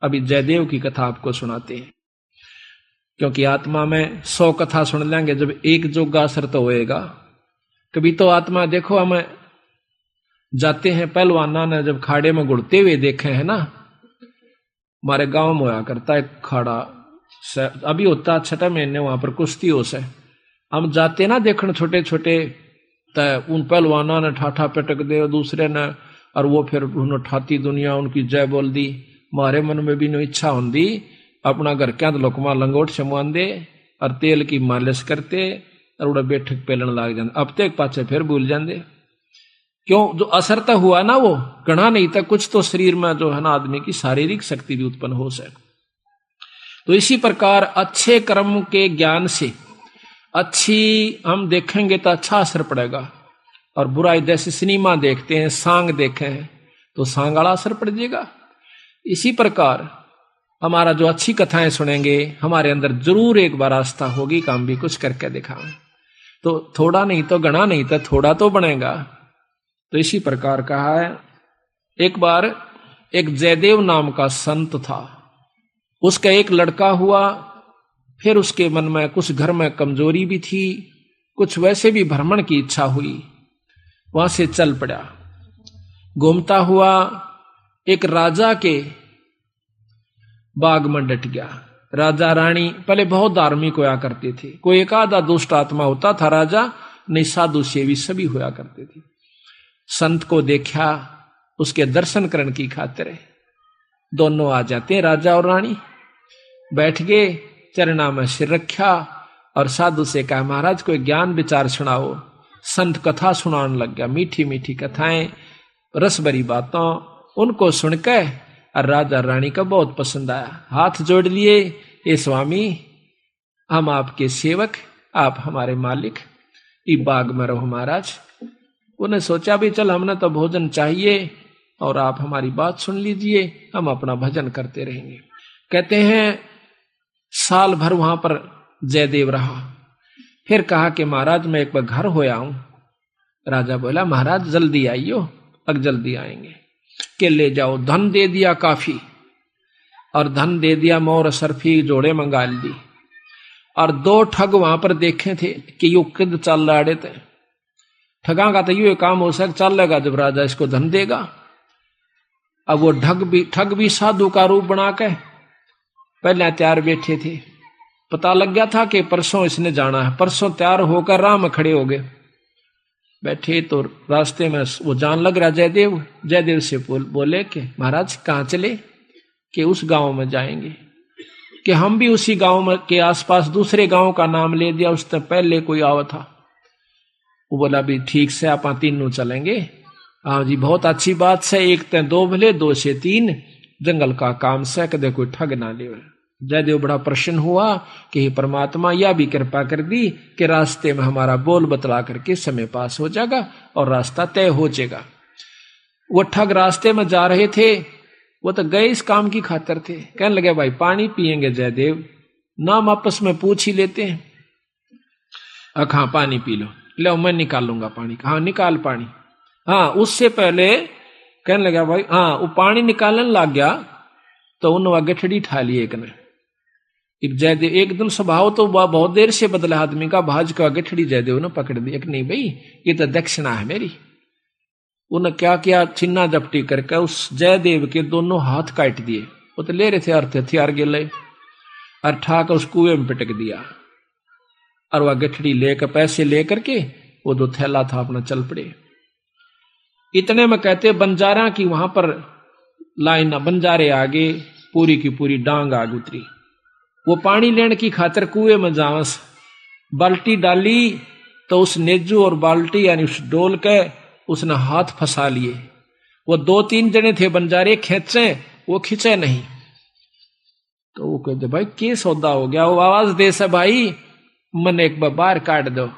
अभी जयदेव की कथा आपको सुनाते हैं, क्योंकि आत्मा में 100 कथा सुन लेंगे, जब एक जोगा असर तो होएगा। कभी तो आत्मा देखो, हम जाते हैं पहलवाना ने जब खाड़े में गुड़ते हुए देखे हैं ना, हमारे गांव में होया करता है खाड़ा, अभी होता 6 महीने वहां पर कुश्ती हो से, हम जाते ना देखने छोटे छोटे, उन पहलवाना ने ठाठा पटक दे दूसरे ने, और वो फिर उन्होंने ठाती दुनिया उनकी जय बोल दी। हमारे मन में भी नो इच्छा होंगी अपना घर क्या लोकमा लंगोट शमुआन दे और तेल की मालिश करते और उड़ा बैठक पेलन लाग जाते, अब तक पाचे फिर भूल जाते। क्यों? जो असर तो हुआ ना वो गणा नहीं था, कुछ तो शरीर में जो है ना आदमी की शारीरिक शक्ति भी उत्पन्न हो सके। तो इसी प्रकार अच्छे कर्म के ज्ञान से अच्छी हम देखेंगे तो अच्छा असर पड़ेगा, और बुराई जैसे सिनेमा देखते हैं, सांग देखे हैं तो सांग वाला असर पड़ जाएगा। इसी प्रकार हमारा जो अच्छी कथाएं सुनेंगे, हमारे अंदर जरूर एक बार आस्था होगी कि हम भी कुछ करके दिखाएं, तो थोड़ा नहीं तो गणा नहीं तो थोड़ा तो बनेगा। तो इसी प्रकार कहा है, एक बार एक जयदेव नाम का संत था, उसका एक लड़का हुआ, फिर उसके मन में कुछ घर में कमजोरी भी थी, कुछ वैसे भी भ्रमण की इच्छा हुई, वहां से चल पड़ा। घूमता हुआ एक राजा के बाग में डट गया। राजा रानी पहले बहुत धार्मिक होया करते थे, कोई एक आधा दुष्ट आत्मा होता था राजा, नहीं साधु सेवी सभी होया करते थे। संत को देखा, उसके दर्शन करने की खातिर दोनों आ जाते, राजा और रानी बैठ गए, चरणा में सिर रखा और साधु से कहा, महाराज कोई ज्ञान विचार सुनाओ। संत कथा सुनाने लग गया, मीठी मीठी कथाएं, रस भरी बातों, उनको सुनकर और राजा रानी का बहुत पसंद आया। हाथ जोड़ लिए, ये स्वामी हम आपके सेवक, आप हमारे मालिक, इस बाग में रहो महाराज। उन्हें सोचा भी चल हमने तो भोजन चाहिए और आप हमारी बात सुन लीजिए, हम अपना भजन करते रहेंगे। कहते हैं साल भर वहां पर जयदेव रहा, फिर कहा कि महाराज मैं एक बार घर होया हूं। राजा बोला महाराज जल्दी आइयो, अब जल्दी आएंगे। के ले जाओ, धन दे दिया काफी, और धन दे दिया, मोर सरफी जोड़े मंगा ली, और 2 ठग वहां पर देखे थे कि यू किद चल रहे थे। ठगा का तो यू काम हो सक चल लेगा जब राजा इसको धन देगा। अब वो ठग भी साधु का रूप बना के पहले तैयार बैठे थे, पता लग गया था कि परसों इसने जाना है, परसों तैयार होकर राह में खड़े हो गए। बैठे तो रास्ते में वो जान लग रहा जयदेव से बोले कि महाराज कहाँ चले? कि उस गांव में जाएंगे। कि हम भी उसी गांव में के आसपास दूसरे गांव का नाम ले दिया, उससे पहले कोई आवा था। वो बोला भी ठीक से आप तीनों चलेंगे। हाँ जी बहुत अच्छी बात से, 1 ते 2 भले 2 से 3, जंगल का काम से कदे कोई ठग ना ले। जयदेव बड़ा प्रसन्न हुआ कि हे परमात्मा यह भी कृपा कर दी कि रास्ते में हमारा बोल बतला करके समय पास हो जाएगा और रास्ता तय हो जाएगा। वो ठग रास्ते में जा रहे थे, वो तो गए इस काम की खातिर थे। कहने लगे भाई पानी पिएंगे जयदेव? नाम आपस में पूछ ही लेते हैं। हाँ पानी पी लो, लो मैं निकालूंगा पानी। हाँ निकाल पानी। हाँ उससे पहले कहने लगा भाई, हाँ वो पानी निकालने लग गया तो उन्होंने गठड़ी ठा ली एक ने। जयदेव एकदम स्वभाव तो बहुत देर से बदला आदमी का, भाज का गठड़ी जयदेव ने पकड़ दी। एक नहीं भाई ये तो दक्षिणा है मेरी। उन्हें क्या किया, छिन्ना जपटी करके उस जयदेव के दोनों हाथ काट दिए। वो तो ले रहे थे अर्थ हथियार गिले, और ठाक उस कुएं में पिटक दिया। और वह गठड़ी लेकर पैसे लेकर के वो जो थैला था अपना चल पड़े। इतने में कहते बंजारा की वहां पर लाइन, बंजारे आगे पूरी की पूरी डांग आग उतरी। वो पानी लेने की खातिर कुएं में जावस, बाल्टी डाली तो उस नेजू और बाल्टी यानी उस डोल के उसने हाथ फंसा लिए। वो 2-3 जने थे बंजारे, खेचे वो खींचे नहीं। तो वो कहते भाई के सौदा हो गया? वो आवाज दे से भाई मन एक बार बाहर काट दो,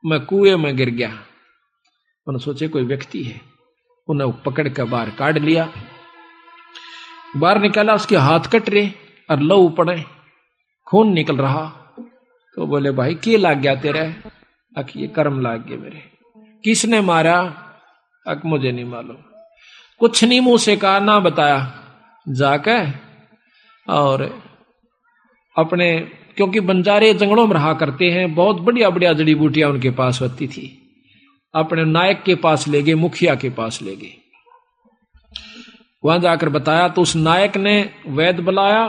मैं कुएं में गिर गया। उन्होंने सोचे कोई व्यक्ति है, उन्हें पकड़ कर बाहर काट लिया। बाहर निकाला, उसके हाथ कट रहे और लहू पड़े, खून निकल रहा। तो बोले भाई के लाग गया तेरे? अक ये कर्म लाग गए मेरे। किसने मारा? अक मुझे नहीं मालूम। कुछ नहीं मुंह से कहा, ना बताया। जाकर और अपने, क्योंकि बंजारे जंगलों में रहा करते हैं, बहुत बढ़िया बढ़िया जड़ी बूटियां उनके पास होती थी। अपने नायक के पास ले गए, मुखिया के पास ले गए। वहां जाकर बताया तो उस नायक ने वैद्य बुलाया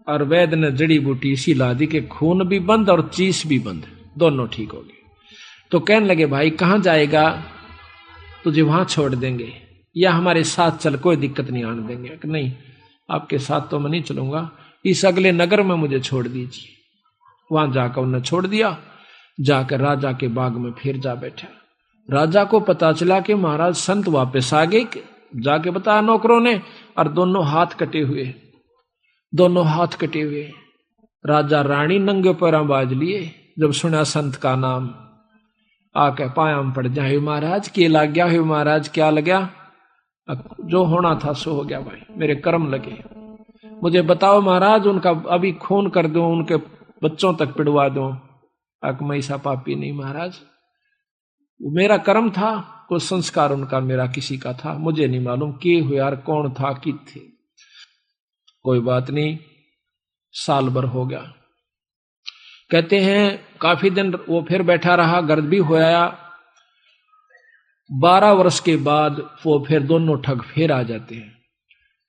और वैद्य ने जड़ी बूटी इसी ला दी कि खून भी बंद और चीस भी बंद, दोनों ठीक हो गए। तो कहने लगे भाई कहां जाएगा, तुझे वहां छोड़ देंगे या हमारे साथ चल, कोई दिक्कत नहीं आने देंगे। कि नहीं, आपके साथ तो मैं नहीं चलूंगा, इस अगले नगर में मुझे छोड़ दीजिए। वहां जाकर उन्हें छोड़ दिया। जाकर राजा के बाग में फिर जा बैठा। राजा को पता चला कि महाराज संत वापस आ गए। जाके बताया नौकरों ने, और दोनों हाथ कटे हुए, दोनों हाथ कटे हुए। राजा रानी नंगे पैरों बाज लिए। जब सुना संत का नाम, आके पायाम पड़ जाए, महाराज के लग गया है, महाराज क्या लग गया? जो होना था सो हो गया भाई, मेरे कर्म लगे। मुझे बताओ महाराज, उनका अभी खून कर दो, उनके बच्चों तक पिड़वा दो। मैं ऐसा पापी नहीं महाराज, मेरा कर्म था, कोई संस्कार उनका मेरा किसी का था, मुझे नहीं मालूम के हुए यार, कौन था कि थे। कोई बात नहीं, साल भर हो गया। कहते हैं काफी दिन वो फिर बैठा रहा, गर्द भी हो आया। 12 वर्ष के बाद वो फिर दोनों ठग फिर आ जाते हैं।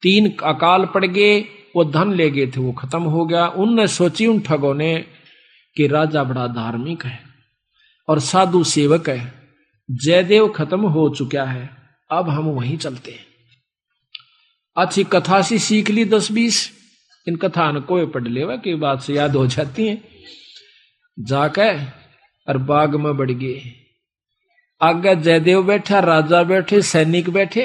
3 अकाल पड़ गए, वो धन ले गए थे वो खत्म हो गया। उनने सोची उन ठगों ने कि राजा बड़ा धार्मिक है और साधु सेवक है, जयदेव खत्म हो चुका है, अब हम वहीं चलते हैं। अच्छी कथा सी सीख ली 10-20, इन कथा न कोई पढ़ लेवा की बात से याद हो जाती है। जाकर और बाग में बढ़ गए। आगे जयदेव बैठा, राजा बैठे, सैनिक बैठे।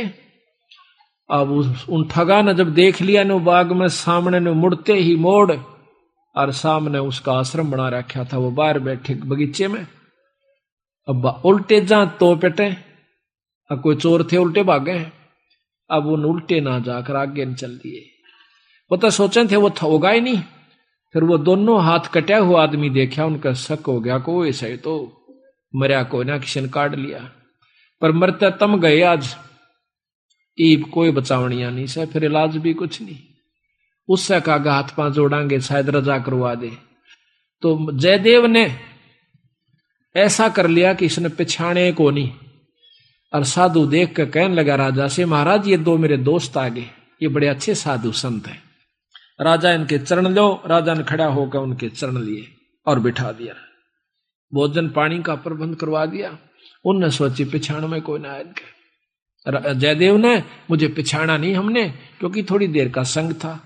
अब उन ठगा ने जब देख लिया ने बाग में सामने ने मुड़ते ही मोड़, और सामने उसका आश्रम बना रखा था, वो बाहर बैठे बगीचे में। अब उल्टे जा तो पेटे, अब कोई चोर थे उल्टे भागे। अब उन उल्टे ना जाकर आगे न चल दिए। वो तो सोचे थे वो होगा ही नहीं। फिर वो दोनों हाथ कटा हुआ आदमी देखा, उनका शक हो गया को ऐसा ही तो मरिया कोई ना, किसी ने काट लिया। पर मरते तम गए आज, ईब कोई बचावनिया नहीं से, फिर इलाज भी कुछ नहीं। उससे कहा हाथ पांव जोड़ांगे शायद रजा करवा दे। तो जयदेव ने ऐसा कर लिया कि इसने पिछाने को नहीं। और साधु देख कर कहने लगा राजा से, महाराज ये 2 मेरे दोस्त आ गए, ये बड़े अच्छे साधु संत हैं, राजा इनके चरण लो। राजा ने खड़ा होकर उनके चरण लिए और बिठा दिया। भोजन पानी का प्रबंध करवा दिया। उनने सोची पिछाण में कोई ना आए इनके। जयदेव ने मुझे पिछाड़ा नहीं हमने, क्योंकि थोड़ी देर का संग था।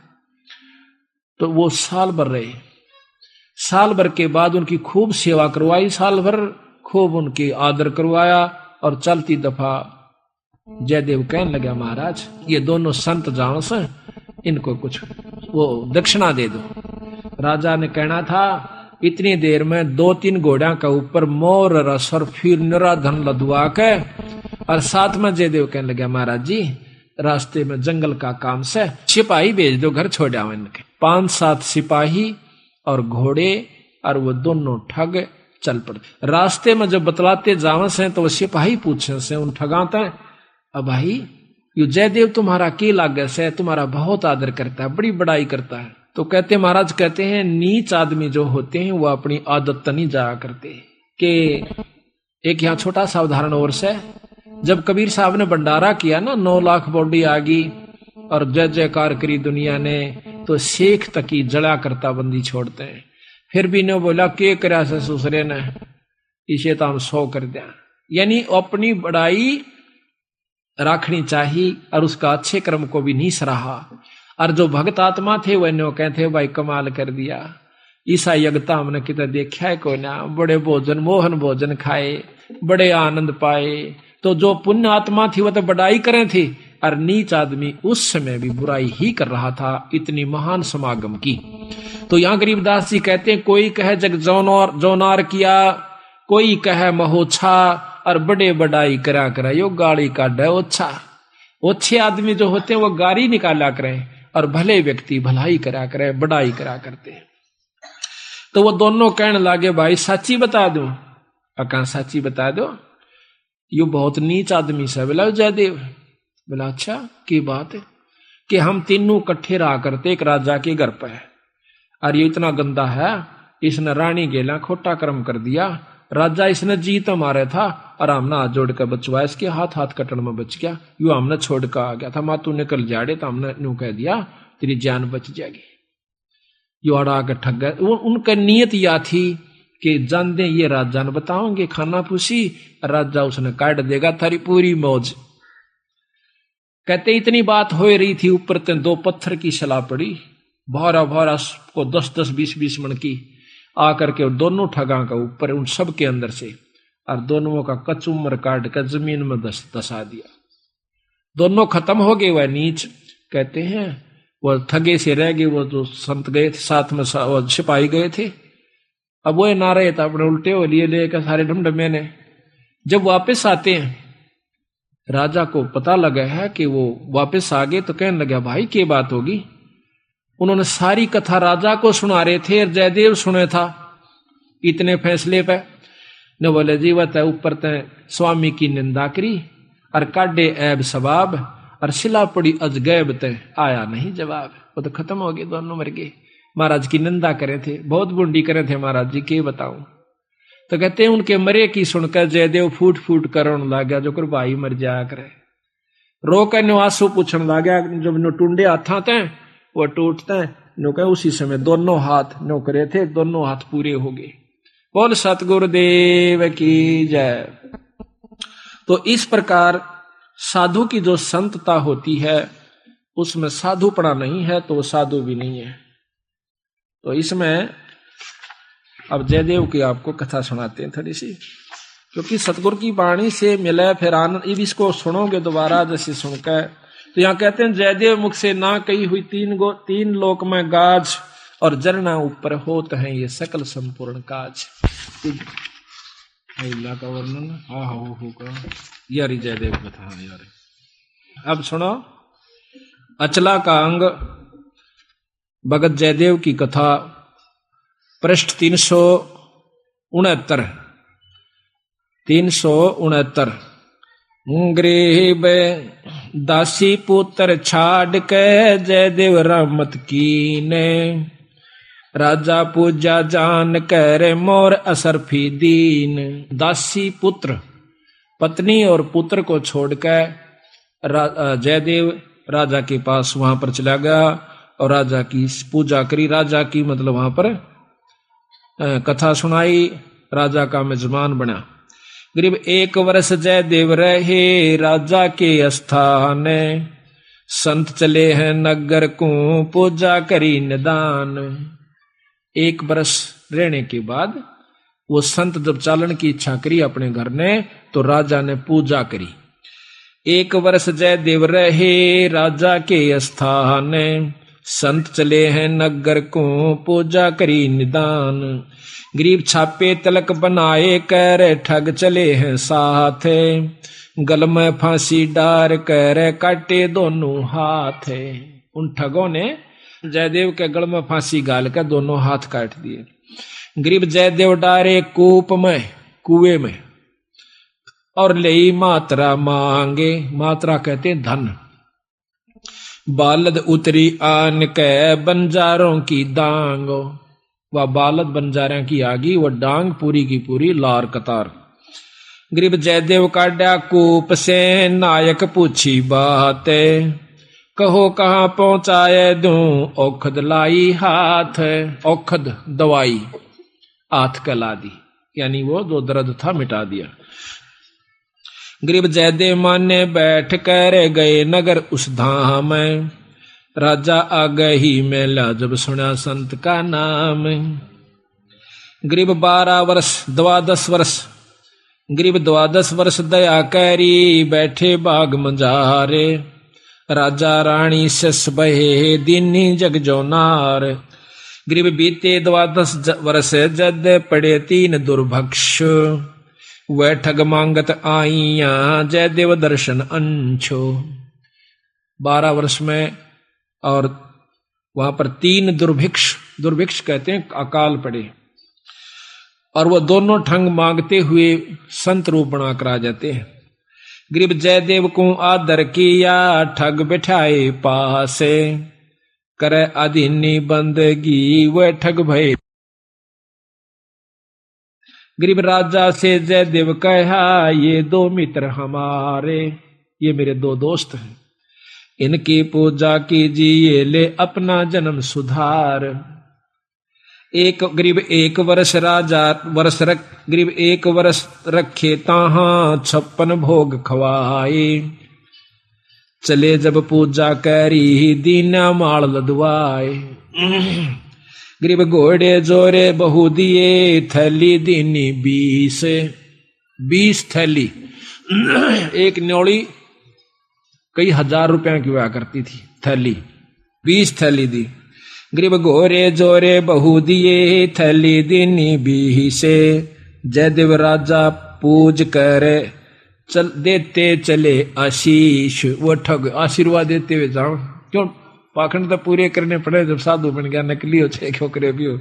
तो वो साल भर रहे। साल भर के बाद उनकी खूब सेवा करवाई, साल भर खूब उनकी आदर करवाया। और चलती दफा जयदेव कहने लगा महाराज ये दोनों संत जाओ से, इनको कुछ वो दक्षिणा दे दो। राजा ने कहना था इतनी देर में 2-3 घोड़ा का ऊपर मोर रस और फिर निरा धन लदवा के। और साथ में जयदेव कहने लगा महाराज जी रास्ते में जंगल का काम से सिपाही भेज दो, घर छोड़ आओ इनके। 5-7 सिपाही और घोड़े, और वो दोनों ठग चल पड़े। रास्ते में जब बतलाते जावे से तो वो सिपाही पूछे से उन ठगाते, अब भाई यू जयदेव तुम्हारा के लागे से, तुम्हारा बहुत आदर करता है, बड़ी बड़ाई करता है। तो कहते महाराज कहते हैं नीच आदमी जो होते हैं वो अपनी आदत नहीं जाया करते। कि एक यहाँ छोटा सा उदाहरण और से, जब कबीर साहब ने भंडारा किया ना, 9 लाख बॉडी आ गई और जय जयकार करी दुनिया ने, तो शेख तक ही जड़ा करता बंदी छोड़ते हैं। फिर भी ने बोला के करा से दूसरे ने, इसे तो हम 100 कर दिया। यानी अपनी बड़ाई रखनी चाहिए और उसका अच्छे कर्म को भी नहीं सराहा। और जो भक्त आत्मा थे वह नो कहते भाई कमाल कर दिया, ईसा यज्ञता हमने कितना देखा है कोई ना, बड़े भोजन मोहन भोजन खाए, बड़े आनंद पाए। तो जो पुण्य आत्मा थी वह तो बड़ाई करें थी, और नीच आदमी उस समय भी बुराई ही कर रहा था, इतनी महान समागम की। तो यहाँ गरीबदास जी कहते हैं कोई कहे जग जौनार किया, कोई कहे महोछा, और बड़े बड़ाई करा करा यो गाड़ी का डे ओछा। ओछे आदमी जो होते हैं वो गाड़ी निकाला करें, और भले व्यक्ति भलाई करा करे, बड़ाई करा करते हैं। तो वो दोनों कहने लगे भाई सच्ची बता दो। अका सच्ची बता दो, यो बहुत नीच आदमी से। बोला जयदेव। बोला अच्छा की बात है। कि हम तीनों इकट्ठे रहा करते एक राजा के घर पर, और ये इतना गंदा है, इसने रानी गेला खोटा कर्म कर दिया, राजा इसने जीत मारे था और हमने हाथ जोड़ कर बचवाया, इसके हाथ कटन में बच गया, यू हमने छोड़ कर आ गया था, मातू निकल जाड़े तो हमने यूं कह दिया तेरी जान बच जाएगी। यू अड़ा के ठग गए। उनका नियत या थी कि जान दे ये राजा ने बताओगे खाना पूछी, राजा उसने काट देगा थारी पूरी मौज। कहते इतनी बात हो रही थी, ऊपर ते 2 पत्थर की सलाह पड़ी, भारा भारा को 10-10 20-20 मन की आकर के दोनों ठगा का ऊपर उन सब के अंदर से, और दोनों का कचुमर काट कर जमीन में दसा दिया। दोनों खत्म हो गए। वह नीच कहते हैं वो ठगे से रह गए, वो जो संत गए थे साथ में वो सिपाही गए थे, अब वो ना रहे था, अपने उल्टे हो लिए लेकर सारे ढमढमे ने। जब वापस आते हैं राजा को पता लगा है कि वो वापस आ गए, तो कहने लगा भाई क्या बात होगी। उन्होंने सारी कथा राजा को सुना रहे थे और जयदेव सुने था इतने फैसले पे। ने बोले जी वह ऊपर तय स्वामी की निंदा करी और काटे ऐब सबाब, और सिला पड़ी अजगैब तय आया नहीं जवाब। वो तो खत्म हो गए, दोनों मर गए। महाराज की निंदा करे थे, बहुत बुंडी करे थे महाराज जी, के बताऊं। तो कहते हैं उनके मरे की सुनकर जयदेव फूट फूट कर रोने लग गया, जो कर भाई मर जाया करे। रो कर न्यासू पूछने लग गया, जब नो टूंडे हाथा थे वो टूटते नो कहे उसी समय दोनों हाथ नो करे थे, दोनों हाथ पूरे हो गए। बोल सतगुरुदेव की जय। तो इस प्रकार साधु की जो संतता होती है उसमें साधुपना नहीं है तो वो साधु भी नहीं है। तो इसमें अब जयदेव की आपको कथा सुनाते हैं थोड़ी सी, क्योंकि सतगुरु की वाणी से मिले फिर आनंद। इसको सुनोगे दोबारा जैसे सुनकर, तो यहाँ कहते हैं जयदेव मुख से ना कही हुई 3 लोक में गाज, और जरना ऊपर होत है ये सकल संपूर्ण काज। का वर्णन होगा यार जयदेव कथा यार। अब सुनो अचला का अंग भगत जयदेव की कथा, पृष्ठ 369। गरीब दासी पुत्र छाड़ के जयदेव रहमत कीने, राजा पूजा जान कर मोर असरफी दीन। दासी पुत्र पत्नी और पुत्र को छोड़कर जयदेव राजा के पास वहां पर चला गया और राजा की पूजा करी। राजा की मतलब वहां पर कथा सुनाई, राजा का मेजबान बना। करीब 1 वर्ष जयदेव रहे राजा के स्थान, संत चले हैं नगर को पूजा करी निदान। 1 वर्ष रहने के बाद वो संत जब चालन की इच्छा करी अपने घर ने, तो राजा ने पूजा करी। 1 वर्ष जयदेव रहे राजा के स्थान, संत चले हैं नगर को पूजा करी निदान। गरीब छापे तलक बनाए कर ठग चले हैं साथ, गल में फांसी डार कर काटे दोनों हाथ। उन ठगों ने जयदेव के गल में फांसी गाल कर दोनों हाथ काट दिए। गरीब जयदेव डारे कूप में, कुएं में, और ले मात्रा मांगे। मात्रा कहते धन। बालद उतरी आन के बंजारों की दांग। वह बालद बंजारों की आगी, वह डांग पूरी की पूरी लार कतार। गरीब जयदेव काटा कूप से नायक पूछी बात, कहो कहाँ पहुंचाए दूं औखद लाई हाथ। औखद दवाई हाथ कला दी, यानी वो जो दर्द था मिटा दिया। गरीब जयदेव माने बैठ कर गए नगर उस धाम, राजा आ गई मेला जब सुना संत का नाम। गरीब 12 वर्ष 12 वर्ष, गरीब 12 वर्ष दया करी बैठे बाग मंजारे, राजा रानी सस बहे दीनी जग जो नार। गरीब बीते 12 वर्ष जद पड़े 3 दुर्भक्ष, वह ठग मांगत आईया जयदेव दर्शन अंशो। 12 वर्ष में और वहां पर 3 दुर्भिक्ष कहते हैं अकाल पड़े, और वो दोनों ठग मांगते हुए संत रूप बना कर आ जाते हैं। गरीब जयदेव को आदर किया, ठग बिठाए पासे, करे अधीनी बंदगी वह ठग भय। गरीब राजा से जयदेव कहा, ये दो मित्र हमारे, ये मेरे दो दोस्त हैं, इनकी पूजा कीजिए, ले अपना जन्म सुधार। एक गरीब एक वर्ष राजा गरीब एक वर्ष रखे ताहा, 56 भोग खवाए, चले जब पूजा करी, दीना माल लदवाए। गरीब घोड़े जोरे बहु दिए, थैली दीनी 20 थैली। एक न्योली कई हजार रुपया की हुआ करती थी थैली, 20 थैली दी। गरीब घोरे जोरे बहु दिए, थैली दीनी 20। जयदेव राजा पूज करे, चल देते चले आशीष। वो ठग आशीर्वाद देते हुए जाओ, क्यों पाखंड तो पूरे करने पड़े, जब साधु बन गया नकली हो चाहे खोकरे भी हो।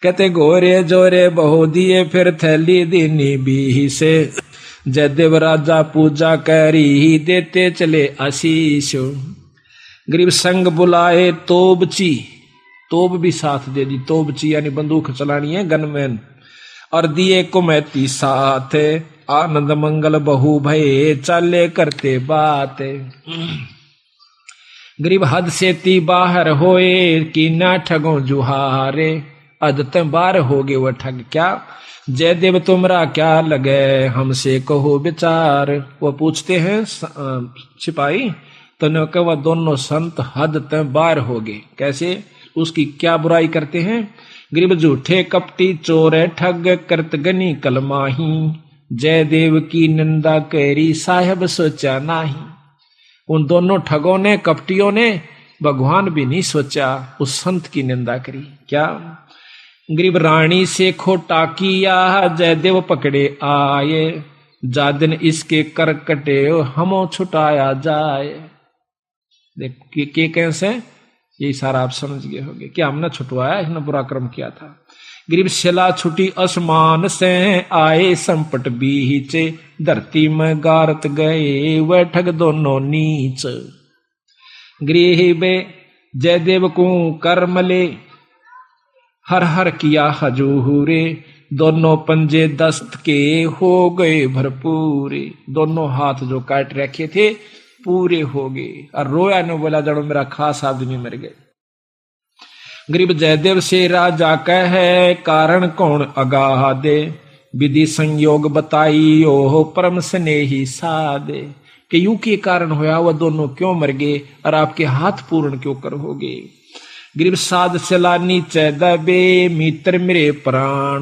कहते घोरे जोरे बहु दिए, फिर थैली दीनी 20। जयदेव राजा पूजा करी, देते चले आशीष। गरीब संग बुलाए तोबची, तोब भी साथ दे दी, तोबची यानी बंदूक चलानी है, गनमैन, और दिए कुमैती साथ, आनंद मंगल बहु भये, चाले करते बात। गरीब हद से ती बाहर होए, कि ना ठगों जुहारे, अदत बार हो गए वह ठग क्या, जयदेव तुमरा क्या लगे, हमसे कहो विचार। वो पूछते हैं सिपाही, तो न कहा वह दोनों संत हद तक बार हो गए, कैसे, उसकी क्या बुराई करते हैं। गरीब झूठे कपटी चोर ठग, करत गनी कलमाही, जयदेव की निंदा करी, साहेब सोचा नाही। उन दोनों ठगों ने, कपटियों ने, भगवान भी नहीं सोचा, उस संत की निंदा करी। क्या गरीब रानी से खोटा किया, जयदेव पकड़े आए, जा दिन इसके कर कटे, हमो छुटाया जाए। देख के कैसे, यही सारा आप समझ गए होंगे, क्या हमने छुटवाया, इसने बुरा कर्म किया था। गरीब शिला छुटी आसमान से, आए संपट बीचे, धरती में गारत गए, वह ठग दोनों नीच। गरीब जयदेव को कर्मले, हर हर किया हजूरे, दोनों पंजे दस्त के हो गए भरपूरे। दोनों हाथ जो काट रखे थे पूरे हो गए, और रोया ने बोला, जड़ो मेरा खास आदमी मर गए। गरीब जयदेव से राजा कहे, कारण कौन अगाह दे, विधि संयोग बताई, ओह परम स्नेही सादे। कि यूं के कारण होया, वह दोनों क्यों मर गए, और आपके हाथ पूर्ण क्यों कर हो गए। गरीब साध चला नीचे दबे, मित्र मेरे प्राण।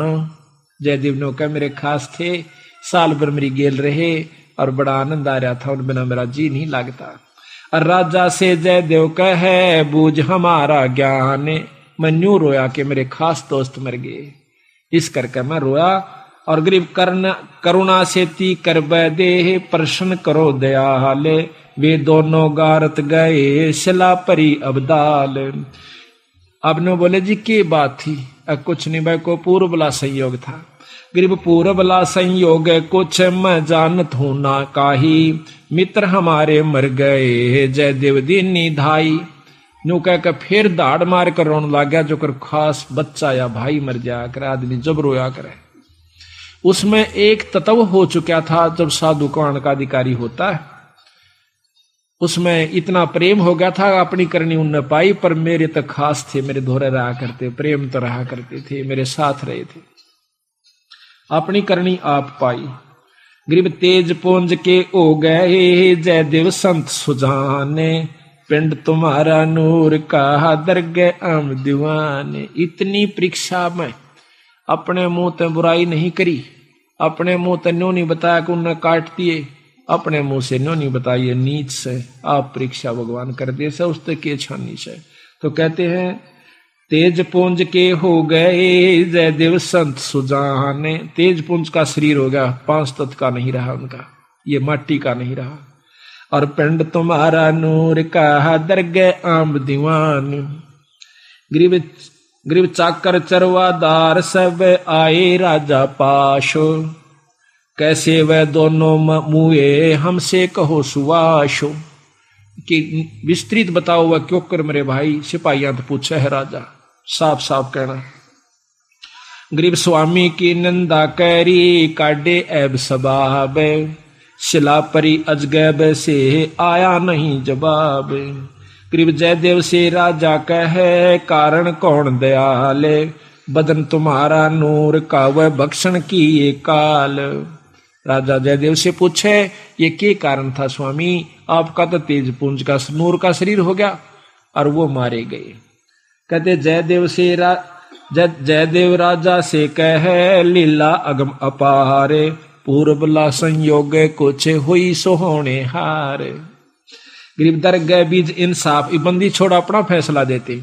जयदेव ने कहा मेरे खास थे, साल भर मेरी गेल रहे, और बड़ा आनंद आ रहा था, उन बिना मेरा जी नहीं लगता। और राजा से जयदेव कहे, बूझ हमारा ज्ञान, मैं न्यू रोया कि मेरे खास दोस्त मर गए, इस करके मैं रोया। और गरीब करुणा से ती कर दे, प्रश्न करो दयाल, वे दोनों गारत गए, शिला परी अबदाल। अब ने बोले जी की बात थी, अब कुछ नहीं भाई, को पूर्व बला संयोग था। गरीब पूर्व बला संयोग कुछ मैं जानत हूं ना काही, मित्र हमारे मर गए, जयदेव दीनी धाई। न्यू कह कर फिर दाड़ मार कर रोने लग गया, जो कर खास बच्चा या भाई मर जाया करे, आदमी जब रोया करे। उसमें एक तत्व हो चुका था, जब साधु कौन का अधिकारी होता है, उसमें इतना प्रेम हो गया था, अपनी करनी उनने पाई, पर मेरे तो खास थे, मेरे धोरे रहा करते, प्रेम तो रहा करते थे, मेरे साथ रहे थे, अपनी करनी आप पाई। गरीब तेज पुंज के ओ गए, जयदेव संत सुजाने, पिंड तुम्हारा नूर का दरगे आम दीवाने। इतनी परीक्षा में अपने मुंह ते बुराई नहीं करी, अपने मुंह ते न्यों नहीं बताया कि उन्हें काट दिए, अपने मुंह से न्यों नहीं बताइए नीच से, आप परीक्षा भगवान कर दे से, उससे के छानी से। तो कहते हैं तेज पुंज के हो गए, जयदेव संत सुजाने। तेज पुंज का शरीर हो गया, 5 तत्व का नहीं रहा उनका, ये माटी का नहीं रहा। और पिंड तुम्हारा नूर का दरगे आम दीवान। गरीब चाकर चरवादार सब आए राजा पाशो, कैसे वह दोनों मुए हमसे कहो सुवाशो, कि विस्तृत बताओ वह क्यों कर मेरे भाई। सिपाहियां तो पूछे है राजा, साफ साफ कहना। गरीब स्वामी की निंदा कैरी काटे ऐब सबाब, शिला परी अजगैब से आया नहीं जवाब। गरीब जयदेव से राजा कहे कारण कौन दयाले, बदन तुम्हारा नूर का वह भक्षण की ये काल। राजा जयदेव से पूछे ये क्या कारण था स्वामी, आपका तो तेज पुंज का नूर का शरीर हो गया और वो मारे गए। कहते जयदेव राजा से कहे लीला अगम अपारे, पूर्वला संयोग कुछ हुई सोहोने हार। गरीब दर गए बीज इंसाफ, बंदी छोड़ अपना फैसला देते।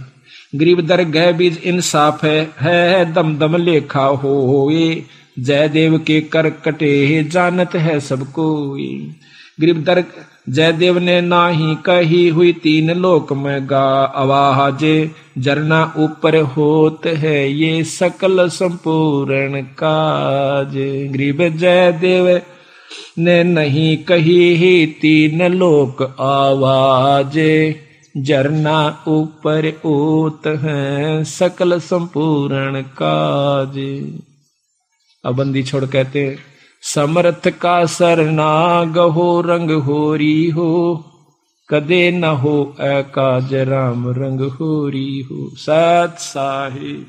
गरीब दर गए बीज इंसाफ है दम दम लेखा होए, जयदेव के कर कटे जानत है सबको। गरीब दर जयदेव ने नाही कही हुई तीन लोक में गा आवाज, जरना ऊपर होत है ये सकल संपूर्ण काज। गरीब जयदेव ने नहीं कही ही तीन लोक आवाज, जरना ऊपर होत है सकल संपूर्ण काज। अब बंदी छोड़ कहते समर्थ का सरना गहो रंग होरी हो, कदे न हो काज राम रंग होरी हो। सत साहिब।